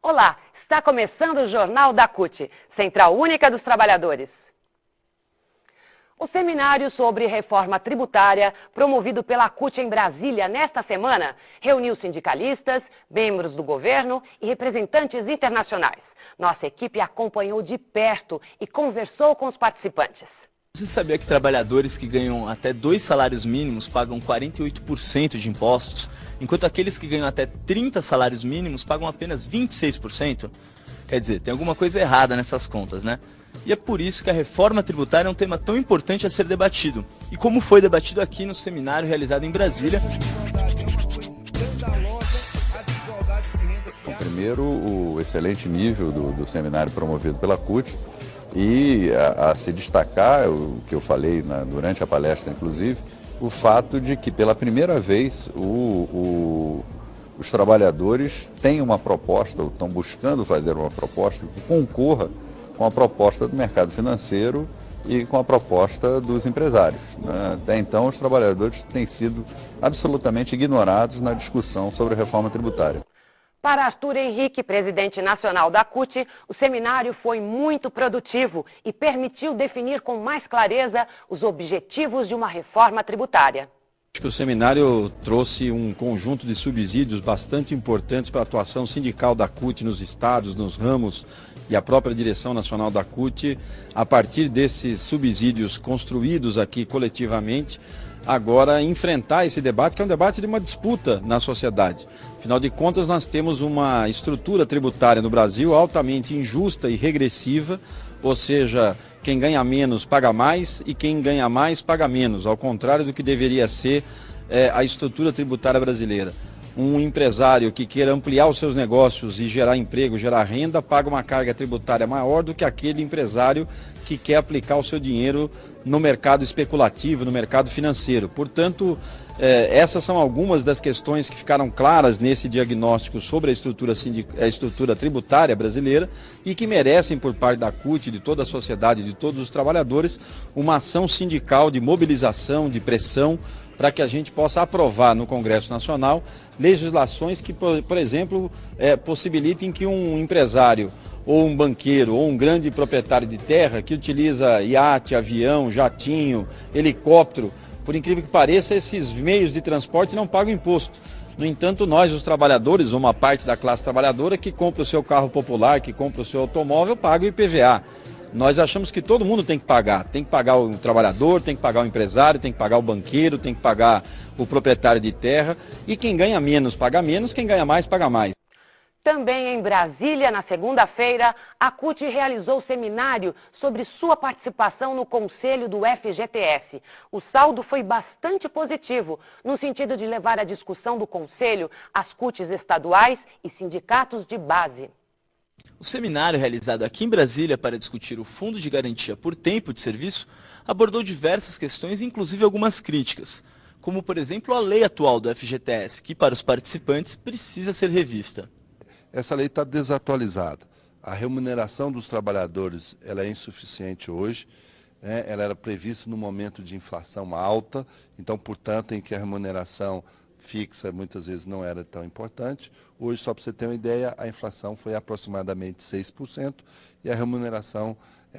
Olá, está começando o Jornal da CUT, Central Única dos Trabalhadores. O seminário sobre reforma tributária, promovido pela CUT em Brasília nesta semana, reuniu sindicalistas, membros do governo e representantes internacionais. Nossa equipe acompanhou de perto e conversou com os participantes. Você sabia que trabalhadores que ganham até 2 salários mínimos pagam 48% de impostos, enquanto aqueles que ganham até 30 salários mínimos pagam apenas 26%? Quer dizer, tem alguma coisa errada nessas contas, né? E é por isso que a reforma tributária é um tema tão importante a ser debatido. E como foi debatido aqui no seminário realizado em Brasília. Primeiro, o excelente nível do seminário promovido pela CUT. E a se destacar, o que eu falei durante a palestra, inclusive, o fato de que pela primeira vez os trabalhadores têm uma proposta, ou estão buscando fazer uma proposta que concorra com a proposta do mercado financeiro e com a proposta dos empresários, né? Até então, os trabalhadores têm sido absolutamente ignorados na discussão sobre a reforma tributária. Para Arthur Henrique, presidente nacional da CUT, o seminário foi muito produtivo e permitiu definir com mais clareza os objetivos de uma reforma tributária. Acho que o seminário trouxe um conjunto de subsídios bastante importantes para a atuação sindical da CUT nos estados, nos ramos e a própria direção nacional da CUT, a partir desses subsídios construídos aqui coletivamente, agora enfrentar esse debate, que é um debate de uma disputa na sociedade. Afinal de contas, nós temos uma estrutura tributária no Brasil altamente injusta e regressiva, ou seja, quem ganha menos paga mais e quem ganha mais paga menos, ao contrário do que deveria ser a estrutura tributária brasileira. Um empresário que queira ampliar os seus negócios e gerar emprego, gerar renda, paga uma carga tributária maior do que aquele empresário que quer aplicar o seu dinheiro no mercado especulativo, no mercado financeiro. Portanto, essas são algumas das questões que ficaram claras nesse diagnóstico sobre a estrutura tributária brasileira e que merecem, por parte da CUT, de toda a sociedade, de todos os trabalhadores, uma ação sindical de mobilização, de pressão, para que a gente possa aprovar no Congresso Nacional legislações que, por exemplo, possibilitem que um empresário ou um banqueiro ou um grande proprietário de terra que utiliza iate, avião, jatinho, helicóptero, por incrível que pareça, esses meios de transporte não pagam imposto. No entanto, nós, os trabalhadores, uma parte da classe trabalhadora que compra o seu carro popular, que compra o seu automóvel, paga o IPVA. Nós achamos que todo mundo tem que pagar o trabalhador, tem que pagar o empresário, tem que pagar o banqueiro, tem que pagar o proprietário de terra, e quem ganha menos paga menos, quem ganha mais paga mais. Também em Brasília, na segunda-feira, a CUT realizou seminário sobre sua participação no Conselho do FGTS. O saldo foi bastante positivo, no sentido de levar a discussão do Conselho às CUTs estaduais e sindicatos de base. O seminário realizado aqui em Brasília para discutir o Fundo de Garantia por Tempo de Serviço abordou diversas questões, inclusive algumas críticas, como, por exemplo, a lei atual do FGTS, que para os participantes precisa ser revista. Essa lei está desatualizada. A remuneração dos trabalhadores ela é insuficiente hoje, né? Ela era prevista no momento de inflação alta, então, portanto, em que a remuneração fixa muitas vezes não era tão importante. Hoje, só para você ter uma ideia, a inflação foi aproximadamente 6% e a remuneração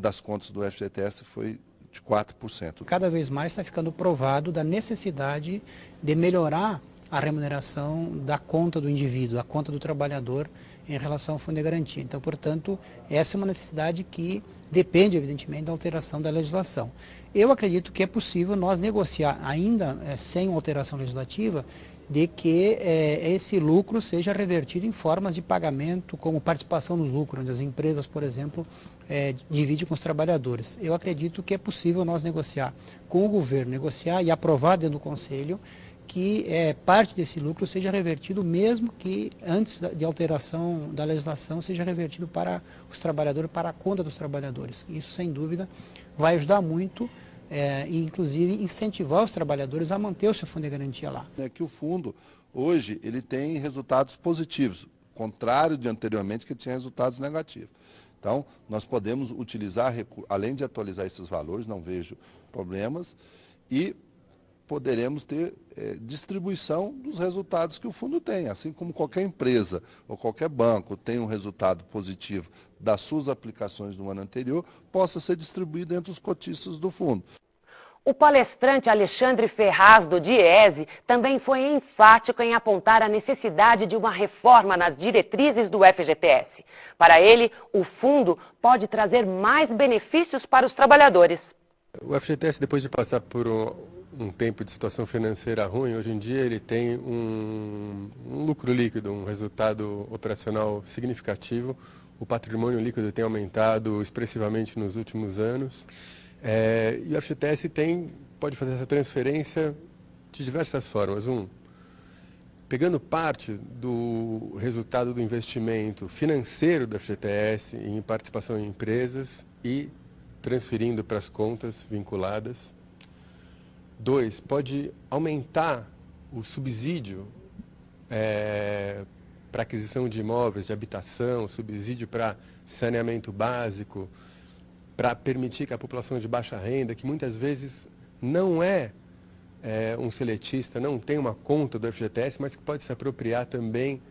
das contas do FGTS foi de 4%. Cada vez mais está ficando provado da necessidade de melhorar a remuneração da conta do indivíduo, da conta do trabalhador em relação ao Fundo de Garantia. Então, portanto, essa é uma necessidade que depende, evidentemente, da alteração da legislação. Eu acredito que é possível nós negociar, ainda sem alteração legislativa, de que esse lucro seja revertido em formas de pagamento, como participação nos lucros, onde as empresas, por exemplo, dividem com os trabalhadores. Eu acredito que é possível nós negociar com o governo, negociar e aprovar dentro do Conselho que parte desse lucro seja revertido, mesmo que antes de alteração da legislação seja revertido para os trabalhadores, para a conta dos trabalhadores. Isso, sem dúvida, vai ajudar muito e, inclusive, incentivar os trabalhadores a manter o seu fundo de garantia lá. É que o fundo, hoje, ele tem resultados positivos, contrário de anteriormente, que tinha resultados negativos. Então, nós podemos utilizar, além de atualizar esses valores, não vejo problemas e poderemos ter distribuição dos resultados que o fundo tem. Assim como qualquer empresa ou qualquer banco tem um resultado positivo das suas aplicações do ano anterior, possa ser distribuído entre os cotistas do fundo. O palestrante Alexandre Ferraz, do DIEESE, também foi enfático em apontar a necessidade de uma reforma nas diretrizes do FGTS. Para ele, o fundo pode trazer mais benefícios para os trabalhadores. O FGTS, depois de passar por um tempo de situação financeira ruim, hoje em dia ele tem um lucro líquido, um resultado operacional significativo. O patrimônio líquido tem aumentado expressivamente nos últimos anos. E o FGTS pode fazer essa transferência de diversas formas. Pegando parte do resultado do investimento financeiro do FGTS em participação em empresas e transferindo para as contas vinculadas. 2, pode aumentar o subsídio para aquisição de imóveis de habitação, subsídio para saneamento básico, para permitir que a população de baixa renda, que muitas vezes não é um seletista, não tem uma conta do FGTS, mas que pode se apropriar também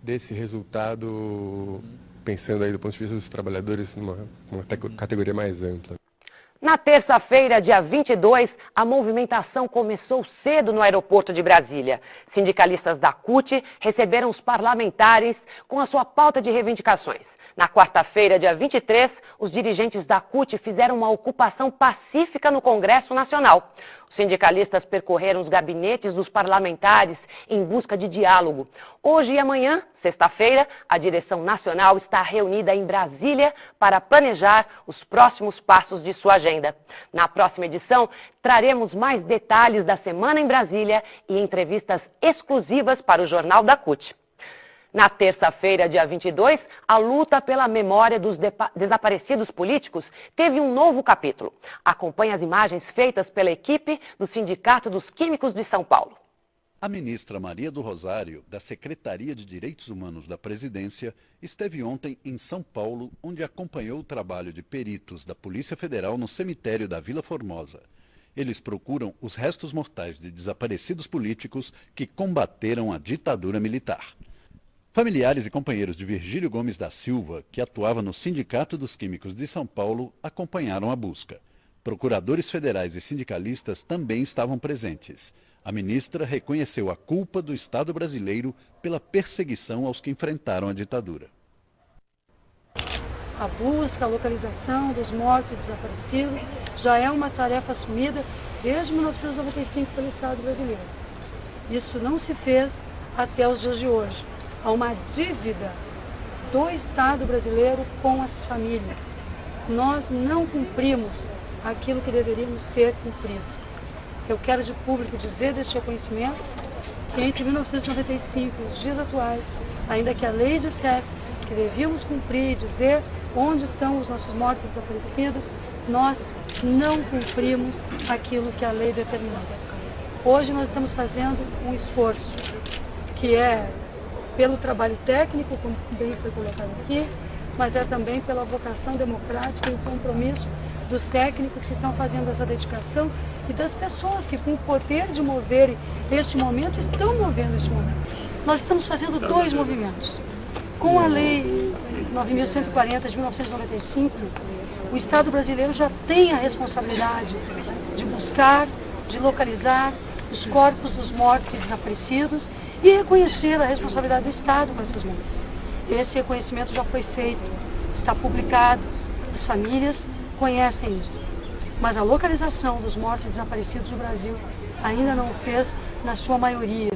desse resultado, pensando aí do ponto de vista dos trabalhadores numa categoria mais ampla. Na terça-feira, dia 22, a movimentação começou cedo no aeroporto de Brasília. Sindicalistas da CUT receberam os parlamentares com a sua pauta de reivindicações. Na quarta-feira, dia 23, os dirigentes da CUT fizeram uma ocupação pacífica no Congresso Nacional. Os sindicalistas percorreram os gabinetes dos parlamentares em busca de diálogo. Hoje e amanhã, sexta-feira, a direção nacional está reunida em Brasília para planejar os próximos passos de sua agenda. Na próxima edição, traremos mais detalhes da semana em Brasília e entrevistas exclusivas para o Jornal da CUT. Na terça-feira, dia 22, a luta pela memória dos desaparecidos políticos teve um novo capítulo. Acompanhe as imagens feitas pela equipe do Sindicato dos Químicos de São Paulo. A ministra Maria do Rosário, da Secretaria de Direitos Humanos da Presidência, esteve ontem em São Paulo, onde acompanhou o trabalho de peritos da Polícia Federal no cemitério da Vila Formosa. Eles procuram os restos mortais de desaparecidos políticos que combateram a ditadura militar. Familiares e companheiros de Virgílio Gomes da Silva, que atuava no Sindicato dos Químicos de São Paulo, acompanharam a busca. Procuradores federais e sindicalistas também estavam presentes. A ministra reconheceu a culpa do Estado brasileiro pela perseguição aos que enfrentaram a ditadura. A busca, a localização dos mortos e desaparecidos já é uma tarefa assumida desde 1995 pelo Estado brasileiro. Isso não se fez até os dias de hoje. Há uma dívida do Estado brasileiro com as famílias. Nós não cumprimos aquilo que deveríamos ter cumprido. Eu quero de público dizer deste reconhecimento que entre 1995 e os dias atuais, ainda que a lei dissesse que devíamos cumprir e dizer onde estão os nossos mortos e desaparecidos, nós não cumprimos aquilo que a lei determina. Hoje nós estamos fazendo um esforço que é pelo trabalho técnico, como bem foi colocado aqui, mas é também pela vocação democrática e o compromisso dos técnicos que estão fazendo essa dedicação e das pessoas que, com o poder de mover este momento, estão movendo este momento. Nós estamos fazendo dois movimentos. Com a Lei 9.140 de 1995, o Estado brasileiro já tem a responsabilidade de buscar, de localizar os corpos dos mortos e desaparecidos e reconhecer a responsabilidade do Estado com essas mortes. Esse reconhecimento já foi feito, está publicado, as famílias conhecem isso. Mas a localização dos mortos e desaparecidos no Brasil ainda não o fez na sua maioria.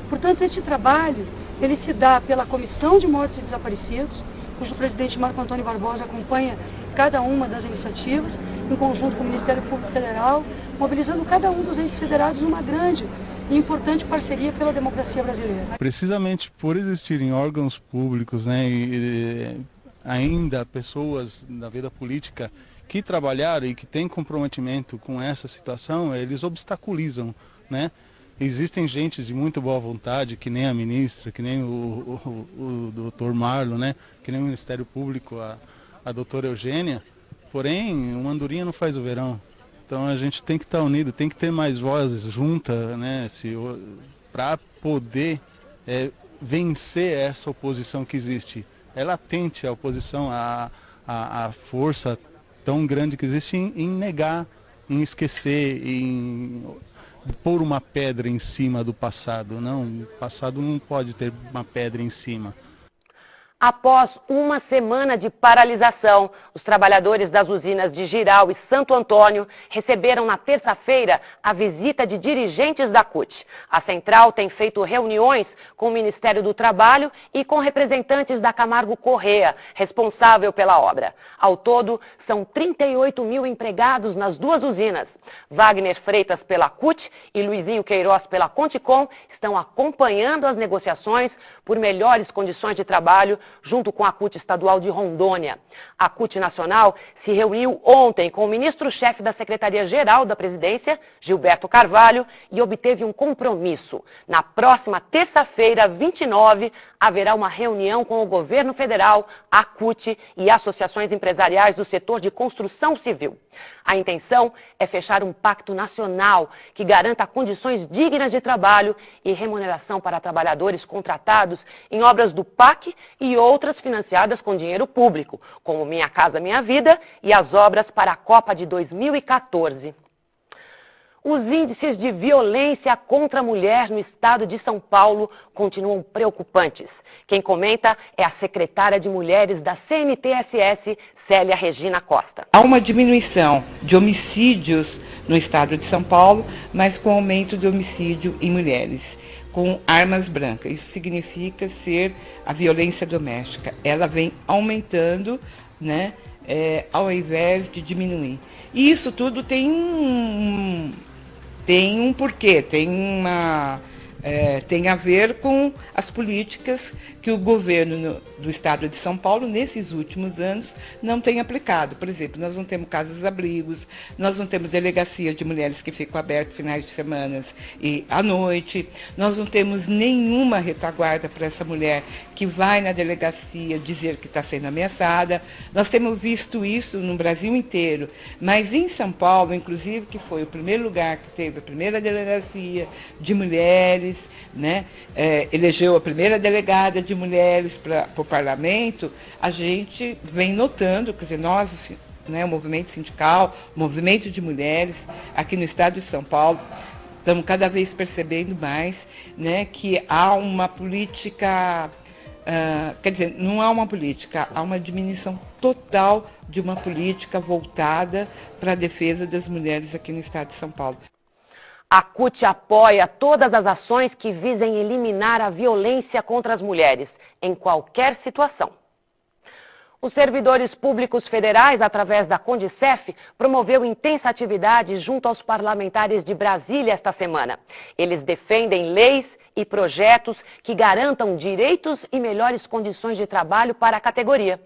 Portanto, este trabalho, ele se dá pela Comissão de Mortos e Desaparecidos, cujo presidente Marco Antônio Barbosa acompanha cada uma das iniciativas, em conjunto com o Ministério Público Federal, mobilizando cada um dos entes federados numa grande e importante parceria pela democracia brasileira. Precisamente por existirem órgãos públicos, e ainda pessoas da vida política que trabalharam e que têm comprometimento com essa situação, eles obstaculizam, Existem gente de muito boa vontade, que nem a ministra, que nem o doutor Marlon, que nem o Ministério Público, a doutora Eugênia, porém, uma andorinha não faz o verão. Então a gente tem que estar unido, tem que ter mais vozes juntas, né, para poder vencer essa oposição que existe. É latente a oposição, a força tão grande que existe em negar, em esquecer, em pôr uma pedra em cima do passado. Não, o passado não pode ter uma pedra em cima. Após uma semana de paralisação, os trabalhadores das usinas de Jirau e Santo Antônio receberam na terça-feira a visita de dirigentes da CUT. A central tem feito reuniões com o Ministério do Trabalho e com representantes da Camargo Corrêa, responsável pela obra. Ao todo, são 38 mil empregados nas duas usinas. Wagner Freitas pela CUT e Luizinho Queiroz pela Conticom estão acompanhando as negociações por melhores condições de trabalho junto com a CUT estadual de Rondônia. A CUT nacional se reuniu ontem com o ministro-chefe da Secretaria-Geral da Presidência, Gilberto Carvalho, e obteve um compromisso. Na próxima terça-feira, 29, haverá uma reunião com o governo federal, a CUT e associações empresariais do setor de construção civil. A intenção é fechar um pacto nacional que garanta condições dignas de trabalho e remuneração para trabalhadores contratados em obras do PAC e outras financiadas com dinheiro público, como Minha Casa Minha Vida e as obras para a Copa de 2014. Os índices de violência contra a mulher no estado de São Paulo continuam preocupantes. Quem comenta é a secretária de Mulheres da CNTSS, Célia Regina Costa. Há uma diminuição de homicídios no estado de São Paulo, mas com aumento de homicídio em mulheres com armas brancas. Isso significa ser a violência doméstica. Ela vem aumentando, né, ao invés de diminuir. E isso tudo tem um porquê, tem a ver com as políticas que o governo do estado de São Paulo, nesses últimos anos, não tem aplicado. Por exemplo, nós não temos casas-abrigos, nós não temos delegacia de mulheres que ficam abertas finais de semana e à noite, nós não temos nenhuma retaguarda para essa mulher que vai na delegacia dizer que está sendo ameaçada. Nós temos visto isso no Brasil inteiro, mas em São Paulo, inclusive, que foi o primeiro lugar que teve a primeira delegacia de mulheres, né, elegeu a primeira delegada de mulheres para o parlamento, a gente vem notando, quer dizer, nós, né, o movimento sindical, o movimento de mulheres aqui no estado de São Paulo, estamos cada vez percebendo mais, né, que há uma política, quer dizer, não há uma política, há uma diminuição total de uma política voltada para a defesa das mulheres aqui no estado de São Paulo. A CUT apoia todas as ações que visem eliminar a violência contra as mulheres, em qualquer situação. Os servidores públicos federais, através da Condicef, promoveu intensa atividade junto aos parlamentares de Brasília esta semana. Eles defendem leis e projetos que garantam direitos e melhores condições de trabalho para a categoria.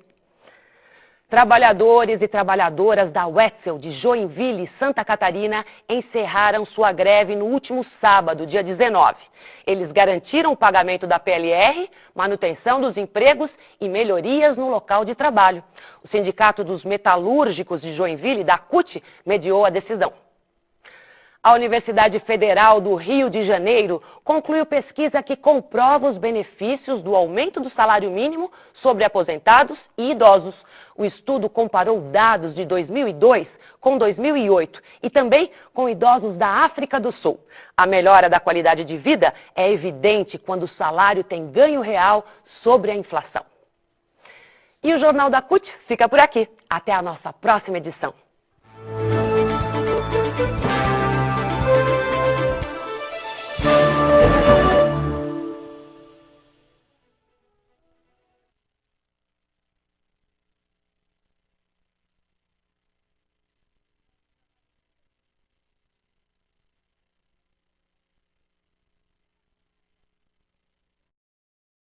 Trabalhadores e trabalhadoras da Wetzel de Joinville e Santa Catarina encerraram sua greve no último sábado, dia 19. Eles garantiram o pagamento da PLR, manutenção dos empregos e melhorias no local de trabalho. O Sindicato dos Metalúrgicos de Joinville, da CUT, mediou a decisão. A Universidade Federal do Rio de Janeiro concluiu pesquisa que comprova os benefícios do aumento do salário mínimo sobre aposentados e idosos. O estudo comparou dados de 2002 com 2008 e também com idosos da África do Sul. A melhora da qualidade de vida é evidente quando o salário tem ganho real sobre a inflação. E o Jornal da CUT fica por aqui. Até a nossa próxima edição.